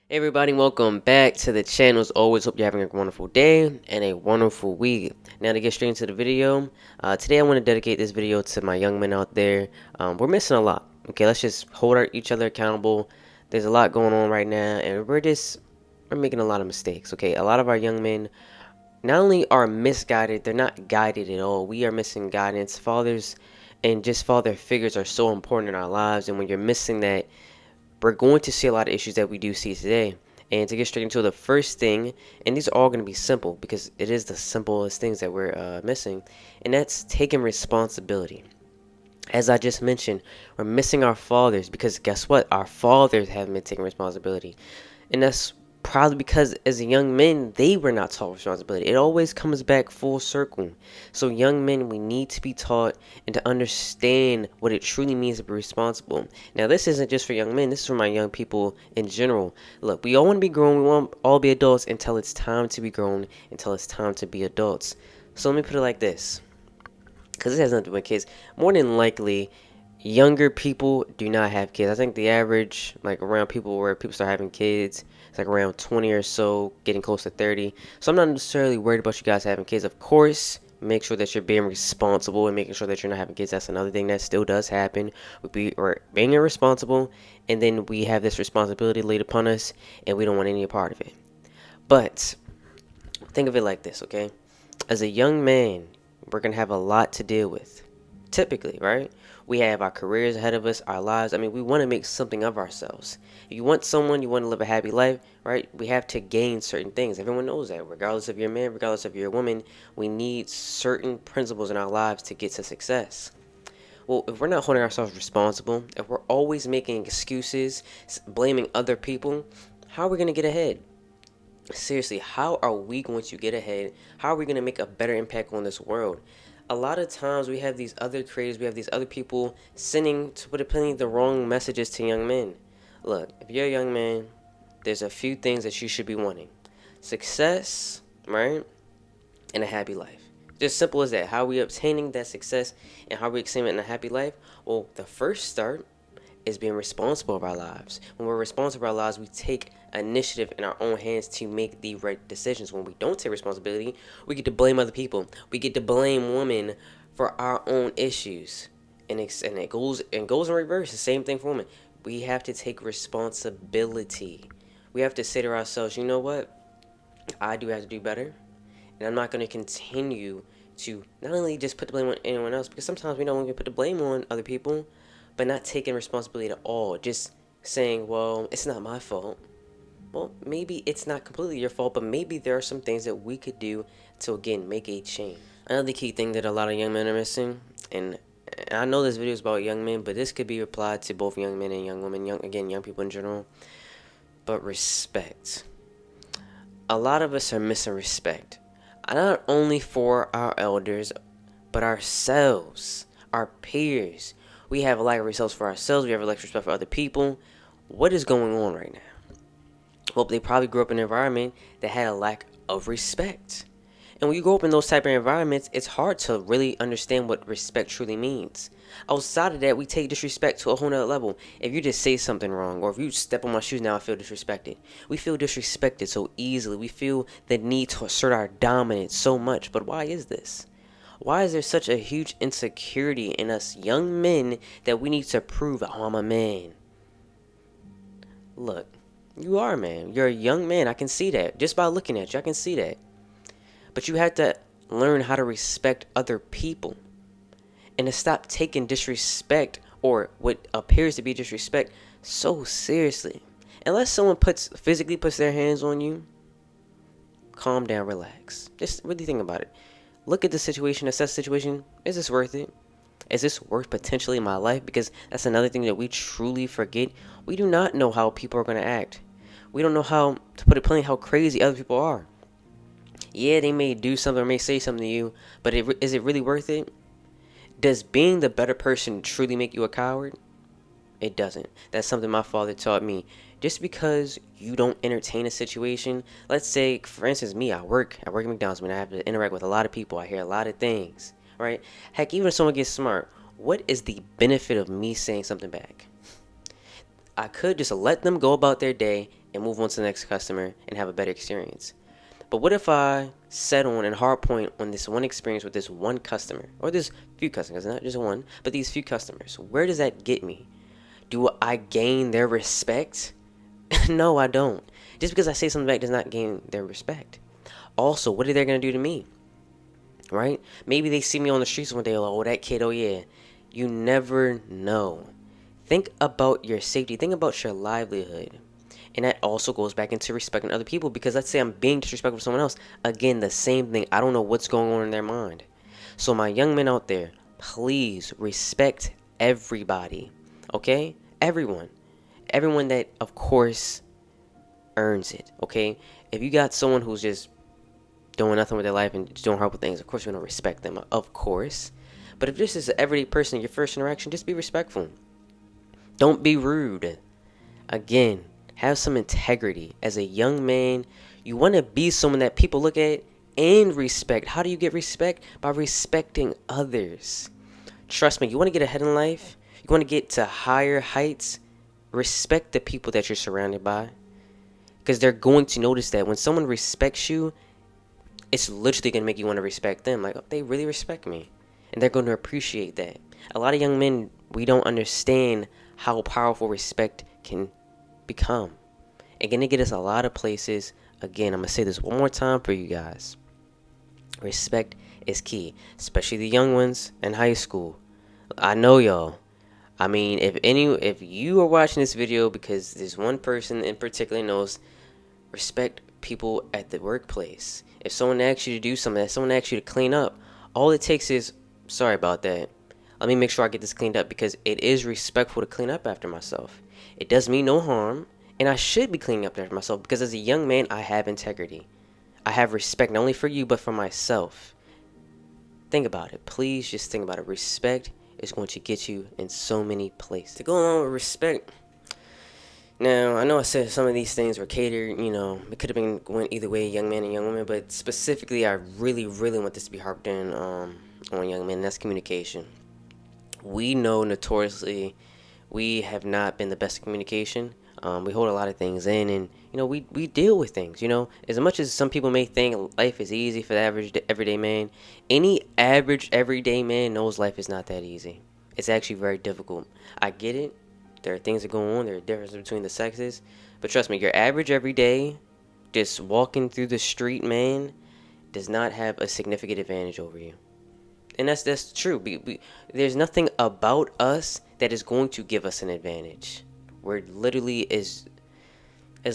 Hey everybody, welcome back to the channel. As always, hope you're having a wonderful day and a wonderful week. Now to get straight into the video, today I want to dedicate this video to my young men out there. We're missing a lot. Okay, let's just hold each other accountable. There's a lot going on right now, and we're making a lot of mistakes. Okay, a lot of our young men not only are misguided, they're not guided at all. We are missing guidance. Fathers and just father figures are so important in our lives, and when you're missing that, we're going to see a lot of issues that we do see today. And to get straight into the first thing, and these are all going to be simple because it is the simplest things that we're missing, and that's taking responsibility. As I just mentioned, we're missing our fathers because guess what? Our fathers haven't been taking responsibility. And that's probably because as young men, they were not taught responsibility. It always comes back full circle. So young men, we need to be taught and to understand what it truly means to be responsible. Now, this isn't just for young men. This is for my young people in general. Look, we all want to be grown. We want all be adults until it's time to be grown, until it's time to be adults. So let me put it like this, because this has nothing to do with kids. More than likely, younger people do not have kids. I think the average, like around people where people start having kids, it's like around 20 or so, getting close to 30. So I'm not necessarily worried about you guys having kids. Of course, make sure that you're being responsible and making sure that you're not having kids. That's another thing that still does happen. We're being irresponsible, and then we have this responsibility laid upon us, and we don't want any part of it. But think of it like this, okay? As a young man, we're going to have a lot to deal with. Typically, right? We have our careers ahead of us, our lives. I mean, we want to make something of ourselves. If you want someone, you want to live a happy life, right? We have to gain certain things. Everyone knows that. Regardless of your man, regardless of your woman, we need certain principles in our lives to get to success. Well, if we're not holding ourselves responsible, if we're always making excuses, blaming other people, how are we going to get ahead? Seriously, how are we going to get ahead? How are we going to make a better impact on this world? A lot of times we have these other creators, we have these other people sending, to put it plainly, the wrong messages to young men. Look, if you're a young man, there's a few things that you should be wanting: success, right? And a happy life. Just simple as that. How are we obtaining that success and how are we obtaining a happy life? Well, the first start is being responsible of our lives. When we're responsible of our lives, we take initiative in our own hands to make the right decisions. When we don't take responsibility, we get to blame other people. We get to blame women for our own issues. And it goes in reverse. The same thing for women. We have to take responsibility. We have to say to ourselves, you know what? I do have to do better. And I'm not going to continue to not only just put the blame on anyone else, because sometimes we don't want to put the blame on other people, but not taking responsibility at all. Just saying, well, it's not my fault. Well, maybe it's not completely your fault, but maybe there are some things that we could do to, again, make a change. Another key thing that a lot of young men are missing, and I know this video is about young men, but this could be applied to both young men and young women, young people in general, but respect. A lot of us are missing respect, not only for our elders, but ourselves, our peers. We have a lack of respect for ourselves. We have a lack of respect for other people. What is going on right now? Well, they probably grew up in an environment that had a lack of respect. And when you grow up in those type of environments, it's hard to really understand what respect truly means. Outside of that, we take disrespect to a whole nother level. If you just say something wrong, or if you step on my shoes, now I feel disrespected. We feel disrespected so easily. We feel the need to assert our dominance so much. But why is this? Why is there such a huge insecurity in us young men that we need to prove, oh, I'm a man? Look, you are a man. You're a young man. I can see that. Just by looking at you, I can see that. But you have to learn how to respect other people and to stop taking disrespect, or what appears to be disrespect, so seriously. Unless someone physically puts their hands on you, calm down, relax. Just really think about it. Look at the situation, assess the situation. Is this worth it? Is this worth potentially my life? Because that's another thing that we truly forget. We do not know how people are going to act. We don't know how, to put it plainly, how crazy other people are. Yeah, they may do something or may say something to you, but is it really worth it? Does being the better person truly make you a coward? It doesn't. That's something my father taught me. Just because you don't entertain a situation, let's say, for instance, me, I work at McDonald's, when I have to interact with a lot of people, I hear a lot of things, right? Heck, even if someone gets smart, what is the benefit of me saying something back? I could just let them go about their day and move on to the next customer and have a better experience. But what if I set on and hard point on this one experience with this one customer, or this few customers, not just one, but these few customers? Where does that get me? Do I gain their respect? No, I don't. Just because I say something back does not gain their respect. Also, what are they going to do to me? Right? Maybe they see me on the streets one day, like, oh, that kid, oh yeah. You never know. Think about your safety. Think about your livelihood. And that also goes back into respecting other people, because let's say I'm being disrespectful to someone else. Again, the same thing. I don't know what's going on in their mind. So my young men out there, please respect everybody. Okay? Everyone. Everyone that, of course, earns it. Okay? If you got someone who's just doing nothing with their life and just doing horrible things, of course you're going to respect them. Of course. But if this is an everyday person, your first interaction, just be respectful. Don't be rude. Again, have some integrity. As a young man, you want to be someone that people look at and respect. How do you get respect? By respecting others. Trust me, you want to get ahead in life, you want to get to higher heights, respect the people that you're surrounded by. Because they're going to notice that when someone respects you, it's literally going to make you want to respect them. Like, oh, they really respect me. And they're going to appreciate that. A lot of young men, we don't understand how powerful respect can become. And going to get us a lot of places. Again, I'm going to say this one more time for you guys. Respect is key, especially the young ones in high school. I know y'all. I mean, if you are watching this video because there's one person in particular knows, respect people at the workplace. If someone asks you to do something, if someone asks you to clean up, all it takes is, sorry about that. Let me make sure I get this cleaned up, because it is respectful to clean up after myself. It does me no harm, and I should be cleaning up after myself, because as a young man, I have integrity. I have respect, not only for you, but for myself. Think about it. Please just think about it. Respect is going to get you in so many places. To go along with respect, now, I know I said some of these things were catered, it could have been went either way, young men and young women, but specifically, I really, really want this to be harped in on young men, and that's communication. We know notoriously we have not been the best at communication. We hold a lot of things in, and, we deal with things, As much as some people may think life is easy for the average everyday man, any average everyday man knows life is not that easy. It's actually very difficult. I get it. There are things that go on. There are differences between the sexes. But trust me, your average everyday, just walking through the street man, does not have a significant advantage over you. And that's true. There's nothing about us that is going to give us an advantage. We're literally as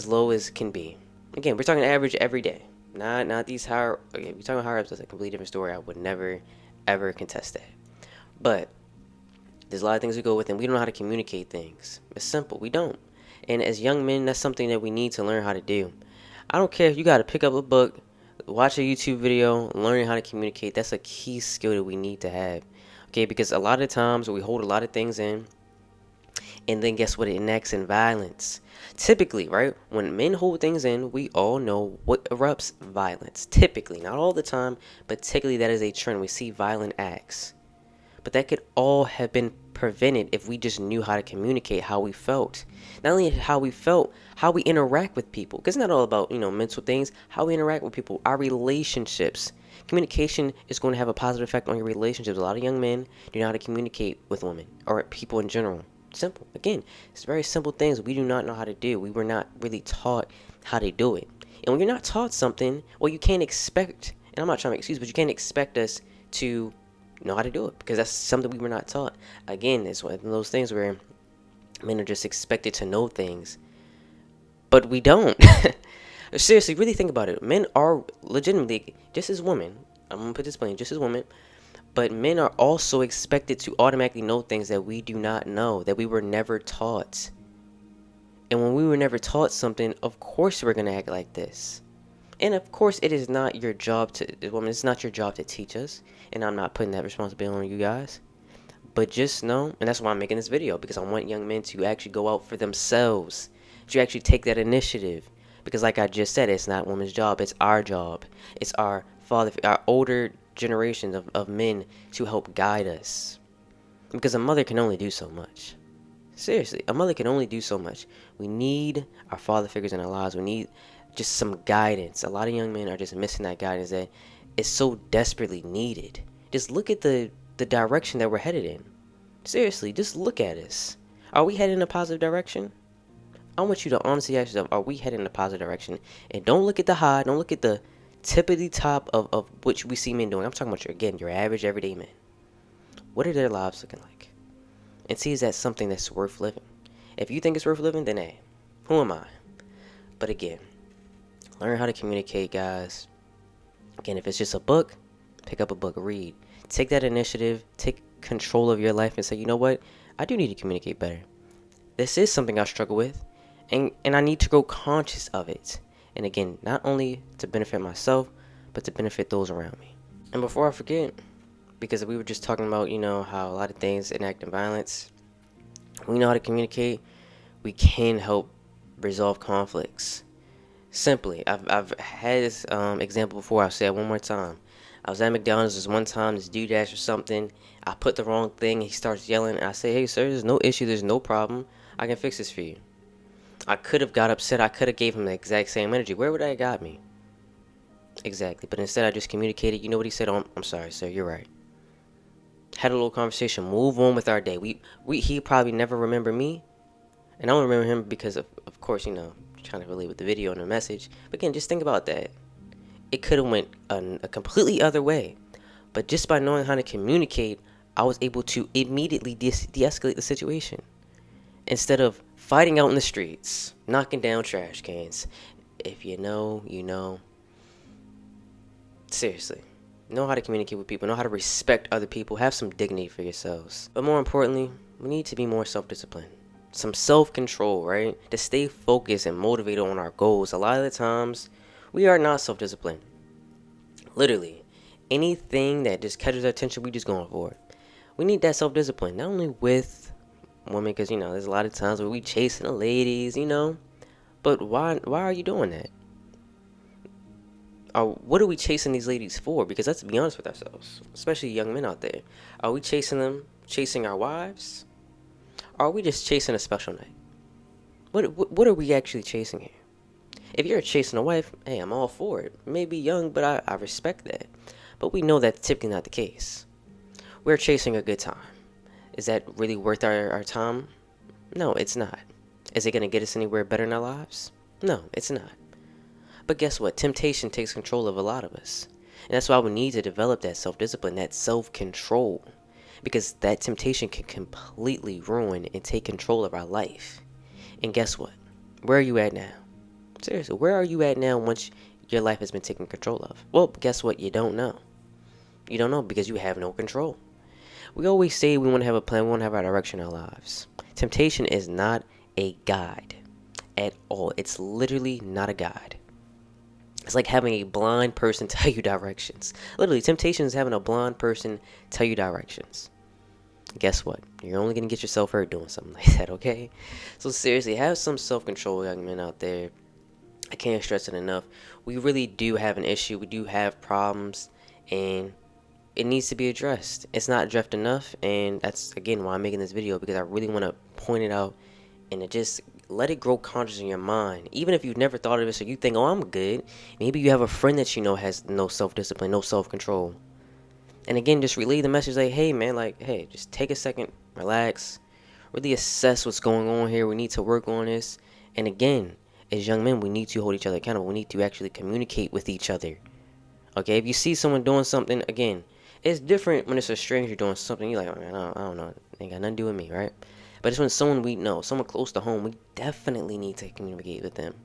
low as can be. Again, we're talking average every day. Not these higher. Okay, we're talking higher ups. That's a completely different story. I would never, ever contest that. But there's a lot of things we go with, and we don't know how to communicate things. It's simple. We don't. And as young men, that's something that we need to learn how to do. I don't care if you got to pick up a book, watch a YouTube video, learning how to communicate. That's a key skill that we need to have. Okay, because a lot of times we hold a lot of things in, and then guess what? It enacts in violence. Typically, right, when men hold things in, we all know what erupts violence. Typically, not all the time, but typically that is a trend. We see violent acts. But that could all have been prevented if we just knew how to communicate how we felt. Not only how we felt, how we interact with people. Because it's not all about, mental things. How we interact with people, our relationships. Communication is going to have a positive effect on your relationships. A lot of young men do not know how to communicate with women or people in general. Simple. Again, it's very simple things we do not know how to do. We were not really taught how to do it. And when you're not taught something, well, you can't expect, and I'm not trying to make excuses, but you can't expect us to know how to do it, because that's something we were not taught. Again, it's one of those things where men are just expected to know things, but we don't. Seriously, really think about it. Men are legitimately, just as women, I'm gonna put this plain, just as women, but men are also expected to automatically know things that we do not know, that we were never taught. And when we were never taught something, of course we're gonna act like this. And of course, it is not your job it's not your job to teach us. And I'm not putting that responsibility on you guys. But just know, and that's why I'm making this video, because I want young men to actually go out for themselves, to actually take that initiative. Because like I just said, it's not women's job, it's our job. It's our older generations of men to help guide us. Because a mother can only do so much. Seriously, a mother can only do so much. We need our father figures in our lives. We need just some guidance. A lot of young men are just missing that guidance that is so desperately needed. Just look at the direction that we're headed in. Seriously, just look at us. Are we headed in a positive direction? I want you to honestly ask yourself, are we headed in a positive direction? And don't look at the high, don't look at the tippity top of which we see men doing. I'm talking about your average everyday men. What are their lives looking like? And see, is that something that's worth living? If you think it's worth living, then hey, who am I? But again, learn how to communicate, guys. Again, if it's just a book, pick up a book, read. Take that initiative, take control of your life and say, you know what? I do need to communicate better. This is something I struggle with, and I need to grow conscious of it. And again, not only to benefit myself, but to benefit those around me. And before I forget, because we were just talking about, how a lot of things enact in violence, we know how to communicate, we can help resolve conflicts. Simply, I've had this example before. I'll say it one more time. I was at McDonald's this one time, this dude asked for something, I put the wrong thing, he starts yelling, and I say, hey sir, there's no issue, there's no problem, I can fix this for you. I could have got upset, I could have gave him the exact same energy. Where would that have got me? Exactly, but instead I just communicated. You know what he said? Oh, I'm sorry sir, you're right. Had a little conversation, move on with our day. He probably never remember me, and I don't remember him because of course, trying to relate with the video and the message. But again, just think about that. It could have went a completely other way, but just by knowing how to communicate, I was able to immediately de-escalate the situation instead of fighting out in the streets, knocking down trash cans. If you know, you know. Seriously, know how to communicate with people, know how to respect other people, have some dignity for yourselves. But more importantly, we need to be more self-disciplined, some self-control, right? To stay focused and motivated on our goals. A lot of the times, we are not self-disciplined. Literally, anything that just catches our attention, we just going for it. We need that self-discipline, not only with women, because, there's a lot of times where we chasing the ladies, but why are you doing that? What are we chasing these ladies for? Because let's be honest with ourselves, especially young men out there. Are we chasing them, chasing our wives? Or are we just chasing a special night? What are we actually chasing here? If you're chasing a wife, hey, I'm all for it. Maybe young, but I respect that. But we know that's typically not the case. We're chasing a good time. Is that really worth our time? No, it's not. Is it going to get us anywhere better in our lives? No, it's not. But guess what? Temptation takes control of a lot of us. And that's why we need to develop that self-discipline, that self-control. Because that temptation can completely ruin and take control of our life. And guess what? Where are you at now? Seriously, where are you at now once your life has been taken control of? Well, guess what? You don't know. You don't know because you have no control. We always say we want to have a plan, we want to have our direction in our lives. Temptation is not a guide at all. It's literally not a guide. It's like having a blind person tell you directions. Literally, temptation is having a blind person tell you directions. Guess what? You're only going to get yourself hurt doing something like that, okay? So seriously, have some self-control, young men out there. I can't stress it enough. We really do have an issue. We do have problems, and it needs to be addressed. It's not addressed enough, and that's, again, why I'm making this video, because I really want to point it out and to just let it grow conscious in your mind. Even if you've never thought of it, so you think, oh, I'm good. Maybe you have a friend that you know has no self-discipline, no self-control. And again, just relay the message like, hey, man, hey, just take a second, relax, really assess what's going on here. We need to work on this. And again, as young men, we need to hold each other accountable. We need to actually communicate with each other. Okay, if you see someone doing something, again, it's different when it's a stranger doing something. You're like, oh, man, I don't know. It ain't got nothing to do with me, right? But it's when someone we know, someone close to home, we definitely need to communicate with them.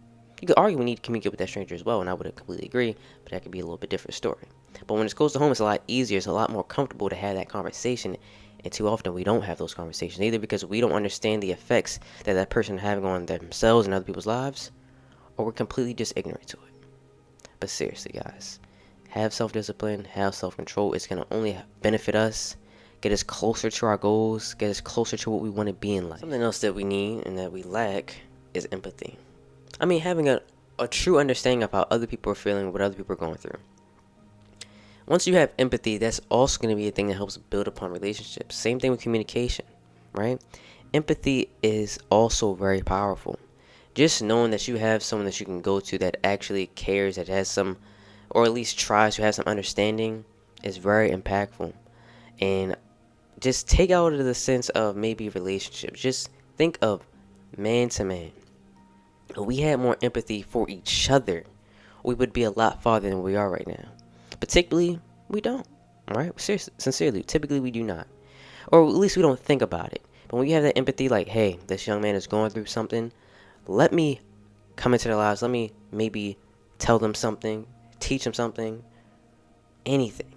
You could argue we need to communicate with that stranger as well, and I would completely agree, but that could be a little bit different story. But when it's close to home, it's a lot easier, it's a lot more comfortable to have that conversation, and too often we don't have those conversations, either because we don't understand the effects that that person is having on themselves and other people's lives, or we're completely just ignorant to it. But seriously, guys, have self-discipline, have self-control. It's going to only benefit us, get us closer to our goals, get us closer to what we want to be in life. Something else that we need and that we lack is empathy. I mean, having a true understanding of how other people are feeling, what other people are going through. Once you have empathy, that's also going to be a thing that helps build upon relationships. Same thing with communication, right? empathy is also very powerful. Just knowing that you have someone that you can go to that actually cares, that has some, or at least tries to have some understanding, is very impactful. And just take out of the sense of maybe relationships. Just think of man to man. If we had more empathy for each other, we would be a lot farther than we are right now. Particularly, we don't. Right? Seriously, sincerely, typically we do not. Or at least we don't think about it. But when you have that empathy, like, hey, this young man is going through something, let me come into their lives. Let me maybe tell them something, teach them something, anything.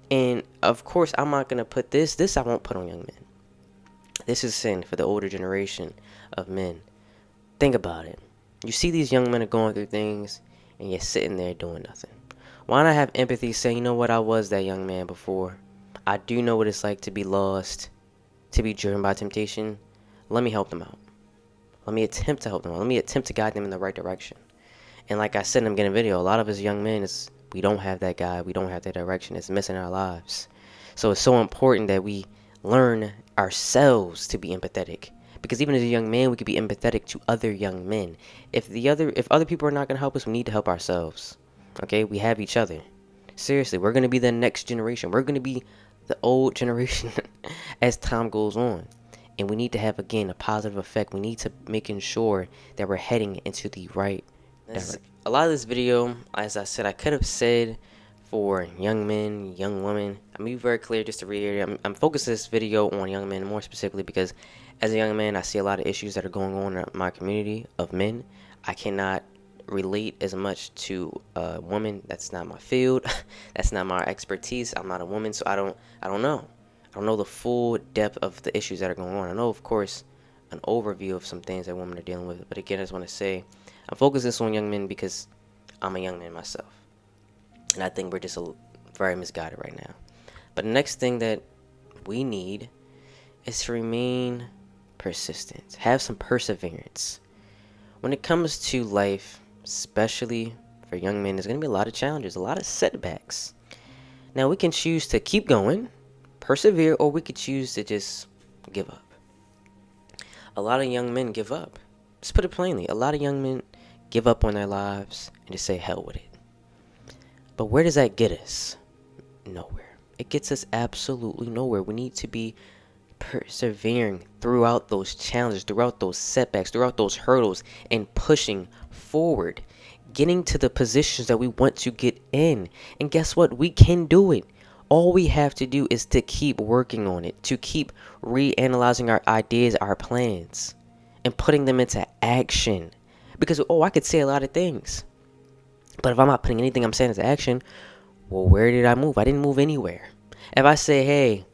And of course, I'm not going to put this I won't put on young men. This is sin for the older generation of men. Think about it. You see these young men are going through things, and you're sitting there doing nothing. Why not have empathy, say, you know what, I was that young man before. I do know what it's like to be lost, to be driven by temptation. Let me help them out. Let me attempt to help them out. Let me attempt to guide them in the right direction. And like I said in the beginning video, a lot of us young men, we don't have that guide. We don't have that direction. It's missing our lives. So it's so important that we learn ourselves to be empathetic. Because even as a young man, we could be empathetic to other young men. If other people are not going to help us, we need to help ourselves. Okay? We have each other. Seriously, we're going to be the next generation. We're going to be the old generation as time goes on. And we need to have, again, a positive effect. We need to making sure that we're heading into the right direction. A lot of this video, as I said, I could have said for young men, young women. I'm going to be very clear just to reiterate. I'm focusing this video on young men more specifically because as a young man, I see a lot of issues that are going on in my community of men. I cannot relate as much to a woman. That's not my field. That's not my expertise. I'm not a woman, so I don't know. I don't know the full depth of the issues that are going on. I know, of course, an overview of some things that women are dealing with. But again, I just want to say, I'm focusing this on young men because I'm a young man myself. And I think we're just very misguided right now. But the next thing that we need is to remain persistent. Have some perseverance. When it comes to life, especially for young men, there's going to be a lot of challenges, a lot of setbacks. Now, we can choose to keep going, persevere, or we could choose to just give up. A lot of young men give up. Let's put it plainly. A lot of young men give up on their lives and just say hell with it. But where does that get us? Nowhere. It gets us absolutely nowhere. We need to be persevering throughout those challenges, throughout those setbacks, throughout those hurdles, and pushing forward, getting to the positions that we want to get in. And guess what? We can do it. All we have to do is to keep working on it, to keep reanalyzing our ideas, our plans, and putting them into action. Because, I could say a lot of things, but if I'm not putting anything I'm saying into action, well, where did I move? I didn't move anywhere. If I say, hey,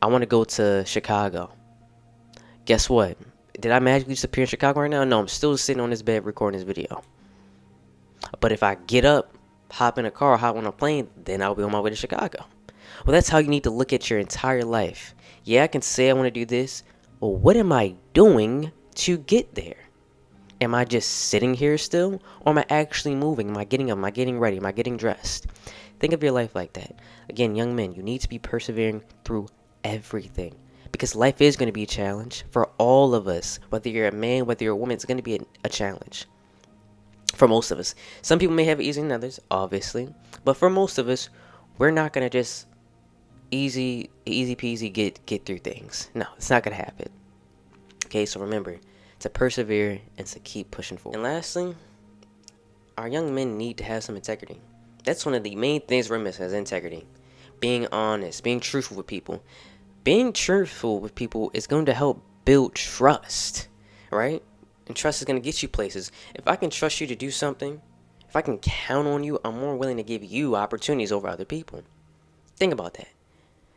I want to go to Chicago, guess what? Did I magically disappear in Chicago right now? No, I'm still sitting on this bed recording this video. But if I get up, hop in a car, hop on a plane, then I'll be on my way to Chicago. Well, that's how you need to look at your entire life. Yeah, I can say I want to do this. Well, what am I doing to get there? Am I just sitting here still? Or am I actually moving? Am I getting up? Am I getting ready? Am I getting dressed? Think of your life like that. Again, young men, you need to be persevering through everything. Because life is going to be a challenge for all of us. Whether you're a man, whether you're a woman, it's going to be a challenge. For most of us. Some people may have it easier than others, obviously. But for most of us, we're not going to just easy peasy get through things. No, it's not going to happen. Okay, so remember to persevere and to keep pushing forward. And lastly, our young men need to have some integrity. That's one of the main things we're missing is integrity. Being honest, being truthful with people. Being truthful with people is going to help build trust, right? And trust is going to get you places. If I can trust you to do something, if I can count on you, I'm more willing to give you opportunities over other people. Think about that.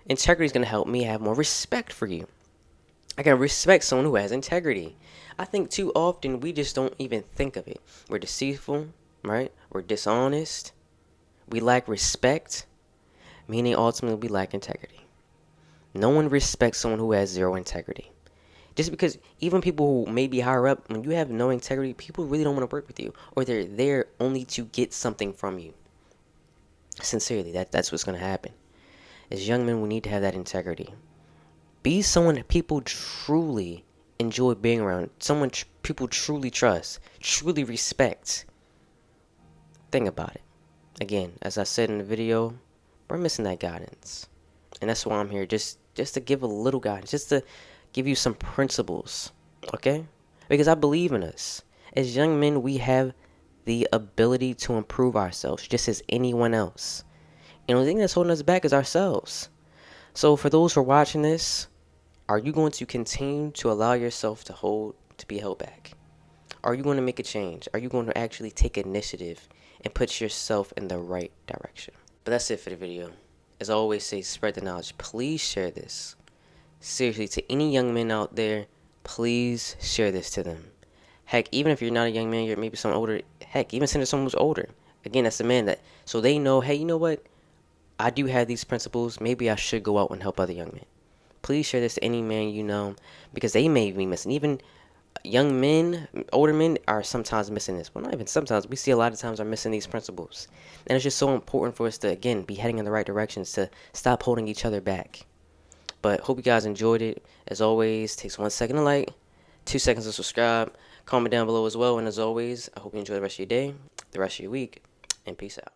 Integrity is going to help me have more respect for you. I can respect someone who has integrity. I think too often we just don't even think of it. We're deceitful, right? We're dishonest. We lack respect, meaning ultimately we lack integrity. No one respects someone who has zero integrity. Just because even people who may be higher up, when you have no integrity, people really don't want to work with you. Or they're there only to get something from you. Sincerely, that's what's going to happen. As young men, we need to have that integrity. Be someone that people truly enjoy being around. Someone people truly trust, truly respect. Think about it. Again, as I said in the video, we're missing that guidance. And that's why I'm here, just to give a little guidance, just to give you some principles, okay? Because I believe in us. As young men, we have the ability to improve ourselves just as anyone else. And the only thing that's holding us back is ourselves. So for those who are watching this, are you going to continue to allow yourself to be held back? Are you going to make a change? Are you going to actually take initiative and put yourself in the right direction? But that's it for the video. As I always say, spread the knowledge. Please share this. Seriously, to any young men out there, please share this to them. Heck, even if you're not a young man, you're maybe someone older. Heck, even send it to someone who's older. Again, that's the man that, so they know, hey, you know what? I do have these principles. Maybe I should go out and help other young men. Please share this to any man you know, because they may be missing. Even young men, older men are sometimes missing this. Well, not even sometimes. We see a lot of times are missing these principles. And it's just so important for us to, again, be heading in the right directions, to stop holding each other back. But hope you guys enjoyed it. As always, takes 1 second to like, 2 seconds to subscribe. Comment down below as well. And as always, I hope you enjoy the rest of your day, the rest of your week, and peace out.